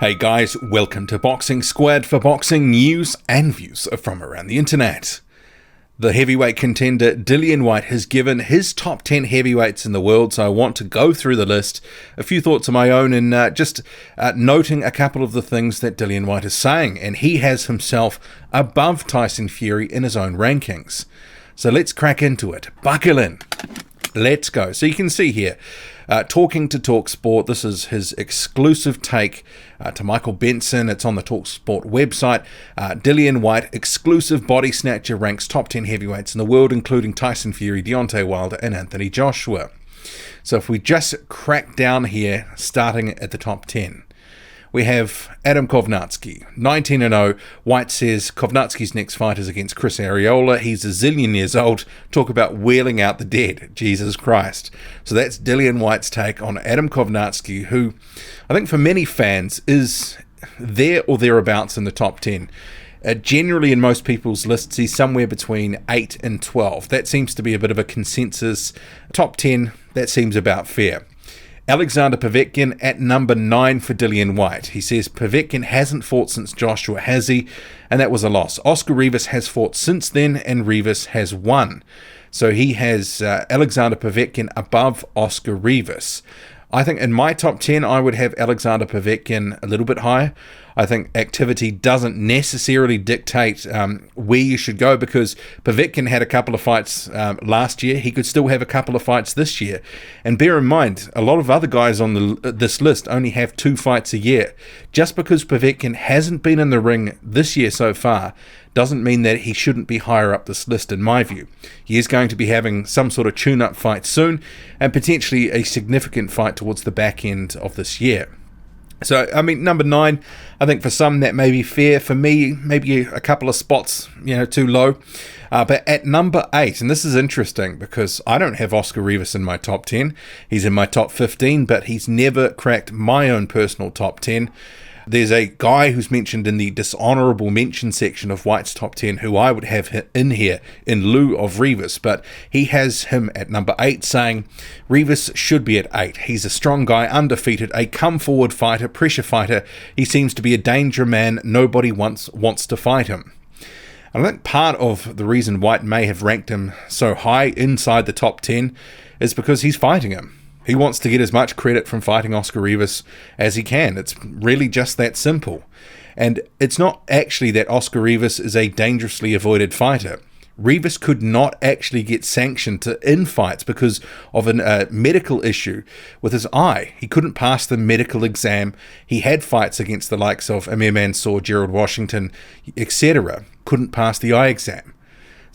Hey guys, welcome to Boxing Squad for boxing news and views from around the internet. The heavyweight contender Dillian Whyte has given his top 10 heavyweights in the world, so I want to go through the list, a few thoughts of my own, and just noting a couple of the things that Dillian Whyte is saying, and he has himself above Tyson Fury in his own rankings. So let's crack into it. Buckle in. Let's go. So you can see here, talking to TalkSport, this is his exclusive take to Michael Benson. It's on the TalkSport website. Dillian Whyte, exclusive body snatcher, ranks top 10 heavyweights in the world, including Tyson Fury, Deontay Wilder, and Anthony Joshua. So if we just crack down here, starting at the top 10. We have Adam Kovnatsky, 19-0. Whyte says Kovnatsky's next fight is against Chris Arreola. He's a zillion years old. Talk about wheeling out the dead. Jesus Christ. So that's Dillian Whyte's take on Adam Kovnatsky, who I think for many fans is there or thereabouts in the top 10. Generally in most people's lists, he's somewhere between 8 and 12. That seems to be a bit of a consensus. Top 10, that seems about fair. Alexander Povetkin at number 9 for Dillian Whyte. He says Povetkin hasn't fought since Joshua, has he? And that was a loss. Oscar Revis has fought since then, and Revis has won. So he has Alexander Povetkin above Oscar Revis. I think in my top 10, I would have Alexander Povetkin a little bit higher. I think activity doesn't necessarily dictate where you should go, because Povetkin had a couple of fights last year. He could still have a couple of fights this year. And bear in mind, a lot of other guys on this list only have 2 fights a year. Just because Povetkin hasn't been in the ring this year so far doesn't mean that he shouldn't be higher up this list, in my view. He is going to be having some sort of tune-up fight soon, and potentially a significant fight towards the back end of this year. So, I mean, number 9, I think for some that may be fair. For me, maybe a couple of spots, too low. But at number 8, and this is interesting because I don't have Oscar Revis in my top 10. He's in my top 15, but he's never cracked my own personal top 10. There's a guy who's mentioned in the dishonorable mention section of Whyte's top 10 who I would have in here in lieu of Revis, but he has him at number 8, saying Revis should be at 8. He's a strong guy, undefeated, a come-forward fighter, pressure fighter. He seems to be a danger man. Nobody wants to fight him. And I think part of the reason Whyte may have ranked him so high inside the top 10 is because he's fighting him. He wants to get as much credit from fighting Oscar Revis as he can. It's really just that simple. And it's not actually that Oscar Revis is a dangerously avoided fighter. Revis could not actually get sanctioned in fights because of a medical issue with his eye. He couldn't pass the medical exam. He had fights against the likes of Amir Mansour, Gerald Washington, etc. Couldn't pass the eye exam.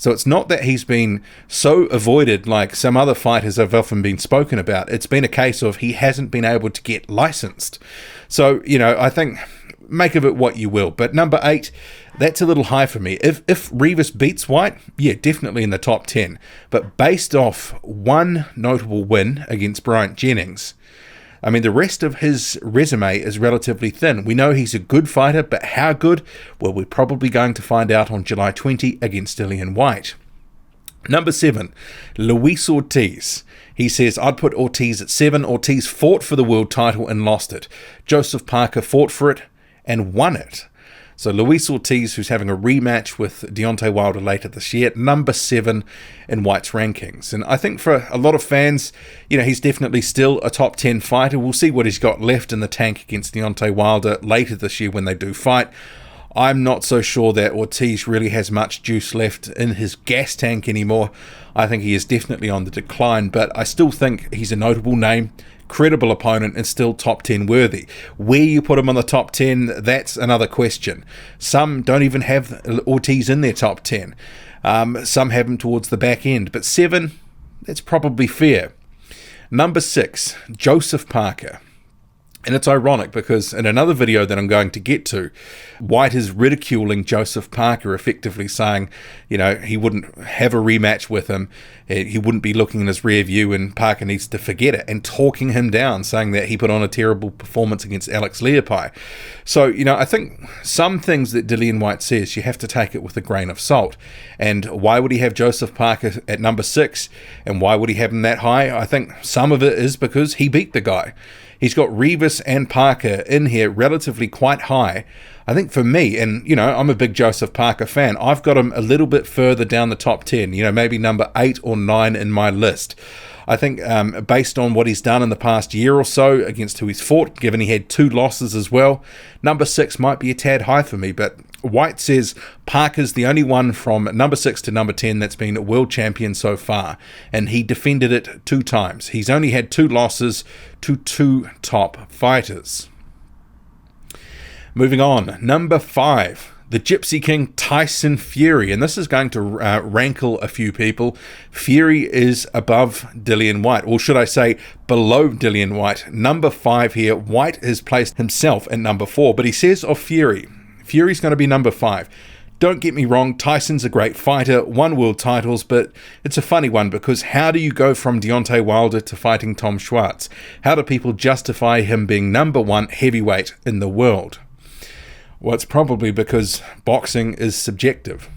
So it's not that he's been so avoided like some other fighters have often been spoken about. It's been a case of he hasn't been able to get licensed. So, I think make of it what you will. But number 8, that's a little high for me. If Revis beats Whyte, yeah, definitely in the top 10. But based off one notable win against Bryant Jennings, I mean, the rest of his resume is relatively thin. We know he's a good fighter, but how good? Well, we're probably going to find out on July 20 against Dillian Whyte. Number 7, Luis Ortiz. He says, I'd put Ortiz at 7. Ortiz fought for the world title and lost it. Joseph Parker fought for it and won it. So Luis Ortiz, who's having a rematch with Deontay Wilder later this year, number 7 in Whyte's rankings. And I think for a lot of fans, he's definitely still a top 10 fighter. We'll see what he's got left in the tank against Deontay Wilder later this year when they do fight. I'm not so sure that Ortiz really has much juice left in his gas tank anymore. I think he is definitely on the decline, but I still think he's a notable name, credible opponent, and still top 10 worthy. Where you put him on the top 10, that's another question. Some don't even have Ortiz in their top 10. Some have him towards the back end, but 7, that's probably fair. Number 6, Joseph Parker. And it's ironic because in another video that I'm going to get to, Whyte is ridiculing Joseph Parker, effectively saying, he wouldn't have a rematch with him. He wouldn't be looking in his rear view and Parker needs to forget it, and talking him down, saying that he put on a terrible performance against Alex Leopai. So, I think some things that Dillian Whyte says, you have to take it with a grain of salt. And why would he have Joseph Parker at number 6? And why would he have him that high? I think some of it is because he beat the guy. He's got Revis Lewis and Parker in here relatively quite high. I think for me, and I'm a big Joseph Parker fan, I've got him a little bit further down the top 10, maybe number 8 or 9 in my list. I think based on what he's done in the past year or so against who he's fought, given he had 2 losses as well, number 6 might be a tad high for me, but Whyte says Parker's the only one from number 6 to number 10 that's been a world champion so far, and he defended it 2 times. He's only had 2 losses to 2 top fighters. Moving on, number 5, the Gypsy King Tyson Fury, and this is going to rankle a few people. Fury is above Dillian Whyte, or should I say below Dillian Whyte. Number 5 here, Whyte has placed himself at number 4, but he says of Fury's going to be number 5. Don't get me wrong, Tyson's a great fighter, won world titles, but it's a funny one because how do you go from Deontay Wilder to fighting Tom Schwartz? How do people justify him being number 1 heavyweight in the world? Well, it's probably because boxing is subjective.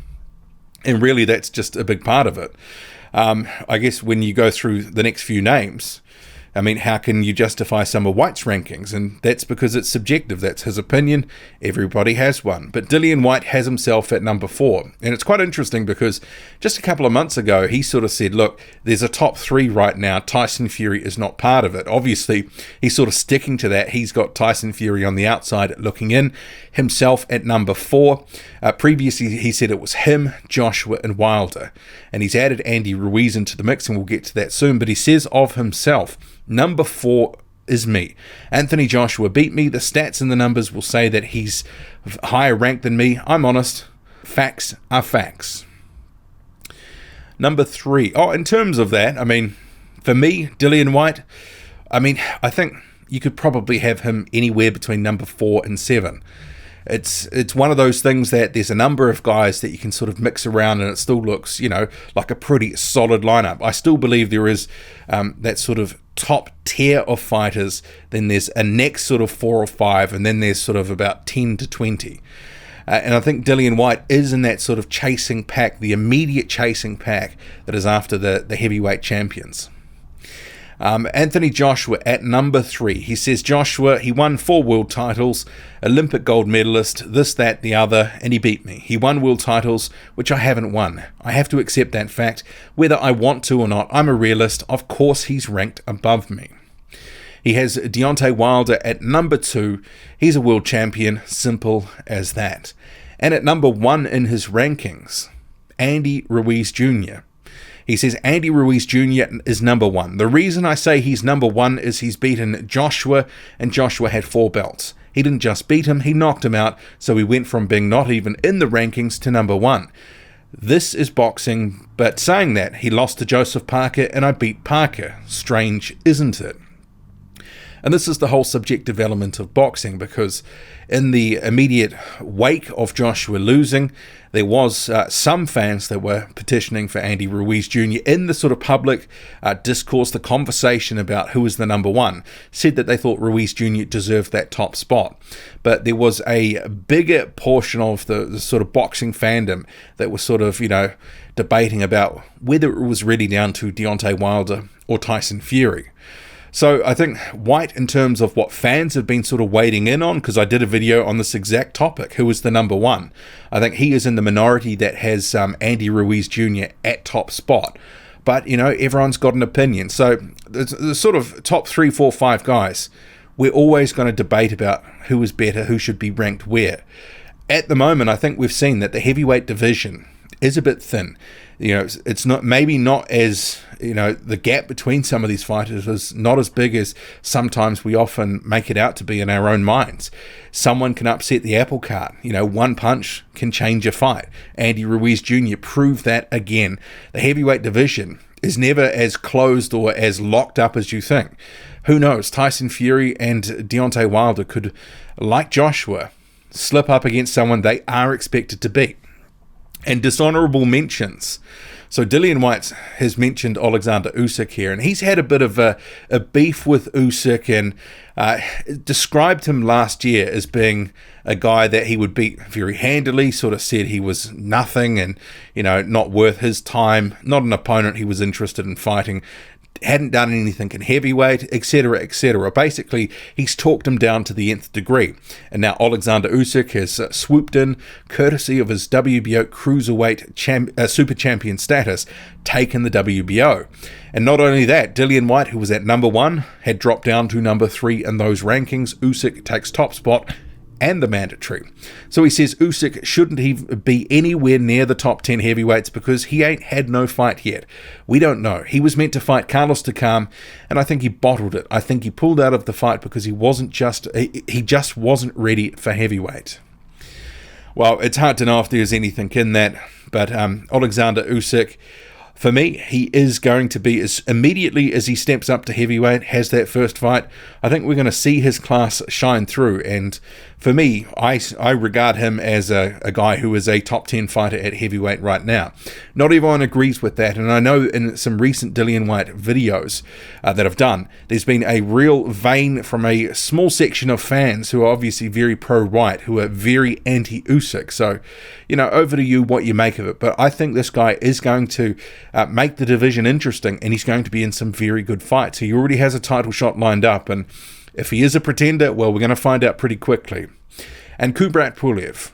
And really, that's just a big part of it. I guess when you go through the next few names, how can you justify some of Whyte's rankings? And that's because it's subjective. That's his opinion. Everybody has one. But Dillian Whyte has himself at number 4. And it's quite interesting because just a couple of months ago, he sort of said, look, there's a top 3 right now. Tyson Fury is not part of it. Obviously, he's sort of sticking to that. He's got Tyson Fury on the outside looking in, himself at number 4. Previously, he said it was him, Joshua, and Wilder. And he's added Andy Ruiz into the mix, and we'll get to that soon. But he says of himself, number 4 is me. Anthony Joshua beat me. The stats and the numbers will say that he's higher ranked than me. I'm honest. Facts are facts. Number 3. In terms of that, for me, Dillian Whyte, I think you could probably have him anywhere between number 4 and 7. It's one of those things that there's a number of guys that you can sort of mix around and it still looks, like a pretty solid lineup. I still believe there is that sort of top tier of fighters, then there's a next sort of 4 or 5, and then there's sort of about 10 to 20. And I think Dillian Whyte is in that sort of chasing pack, the immediate chasing pack that is after the heavyweight champions. Anthony Joshua at number 3. He says Joshua, he won 4 world titles, Olympic gold medalist, this, that, the other, and he beat me. He won world titles, which I haven't won. I have to accept that fact. Whether I want to or not, I'm a realist. Of course, he's ranked above me. He has Deontay Wilder at number 2. He's a world champion, simple as that. And at number 1 in his rankings, Andy Ruiz Jr. He says Andy Ruiz Jr. is number 1. The reason I say he's number 1 is he's beaten Joshua, and Joshua had 4 belts. He didn't just beat him, he knocked him out, so he went from being not even in the rankings to number 1. This is boxing, but saying that, he lost to Joseph Parker and I beat Parker. Strange, isn't it? And this is the whole subjective element of boxing, because in the immediate wake of Joshua losing, there was some fans that were petitioning for Andy Ruiz Jr. in the sort of public discourse, the conversation about who was the number 1, said that they thought Ruiz Jr. deserved that top spot. But there was a bigger portion of the sort of boxing fandom that was sort of, debating about whether it was really down to Deontay Wilder or Tyson Fury. So I think Whyte, in terms of what fans have been sort of wading in on, because I did a video on this exact topic, who is the number 1, I think he is in the minority that has Andy Ruiz Jr. at top spot. But, everyone's got an opinion. So the sort of top 3, 4, 5 guys, we're always going to debate about who is better, who should be ranked where. At the moment, I think we've seen that the heavyweight division is a bit thin. It's not as, the gap between some of these fighters is not as big as sometimes we often make it out to be in our own minds. Someone can upset the apple cart. One punch can change a fight. Andy Ruiz Jr. proved that again. The heavyweight division is never as closed or as locked up as you think. Who knows? Tyson Fury and Deontay Wilder could, like Joshua, slip up against someone they are expected to beat. And dishonorable mentions. So Dillian Whyte has mentioned Alexander Usyk here, and he's had a bit of a beef with Usyk, and described him last year as being a guy that he would beat very handily, sort of said he was nothing and, not worth his time, not an opponent he was interested in fighting. hadn't done anything in heavyweight, etc., etc. Basically, he's talked him down to the nth degree. And now Alexander Usyk has swooped in, courtesy of his WBO Cruiserweight Super Champion status, taken the WBO. And not only that, Dillian Whyte, who was at number 1, had dropped down to number 3 in those rankings. Usyk takes top spot and the mandatory. So he says Usyk shouldn't even be anywhere near the top 10 heavyweights because he ain't had no fight yet. We don't know. He was meant to fight Carlos Takam, and I think he bottled it. I think he pulled out of the fight because he just wasn't ready for heavyweight. Well, it's hard to know if there's anything in that, but Alexander Usyk, for me, he is going to be, as immediately as he steps up to heavyweight, has that first fight, I think we're going to see his class shine through. And for me, I regard him as a guy who is a top 10 fighter at heavyweight right now. Not everyone agrees with that, and I know in some recent Dillian Whyte videos that I've done, there's been a real vein from a small section of fans who are obviously very pro-Whyte, who are very anti-Usyk. So, over to you what you make of it. But I think this guy is going to make the division interesting, and he's going to be in some very good fights. He already has a title shot lined up, and if he is a pretender, well, we're going to find out pretty quickly. And Kubrat Pulev,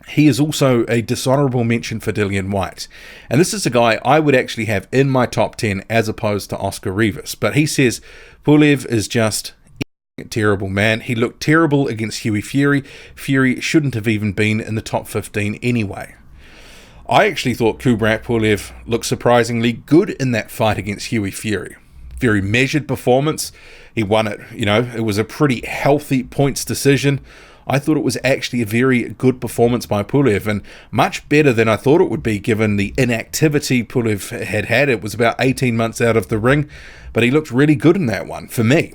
he is also a dishonorable mention for Dillian Whyte. And this is a guy I would actually have in my top 10 as opposed to Oscar Revis. But he says Pulev is just terrible, man. He looked terrible against Hughie Fury. Fury shouldn't have even been in the top 15 anyway. I actually thought Kubrat Pulev looked surprisingly good in that fight against Hughie Fury. Very measured performance. He won it, it was a pretty healthy points decision. I thought it was actually a very good performance by Pulev, and much better than I thought it would be given the inactivity Pulev had. It was about 18 months out of the ring, but he looked really good in that one, for me.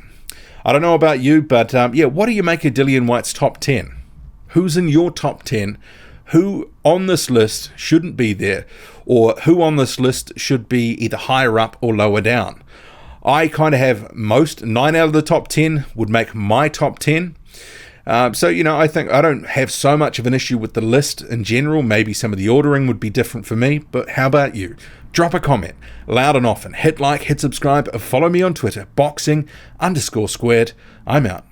I don't know about you, but what do you make of Dillian Whyte's top 10? Who's in your top 10? Who on this list shouldn't be there, or who on this list should be either higher up or lower down? I kind of have 9 out of the top 10 would make my top 10. I think I don't have so much of an issue with the list in general. Maybe some of the ordering would be different for me, but how about you? Drop a comment, loud and often. Hit like, hit subscribe, follow me on Twitter, boxing_squared. I'm out.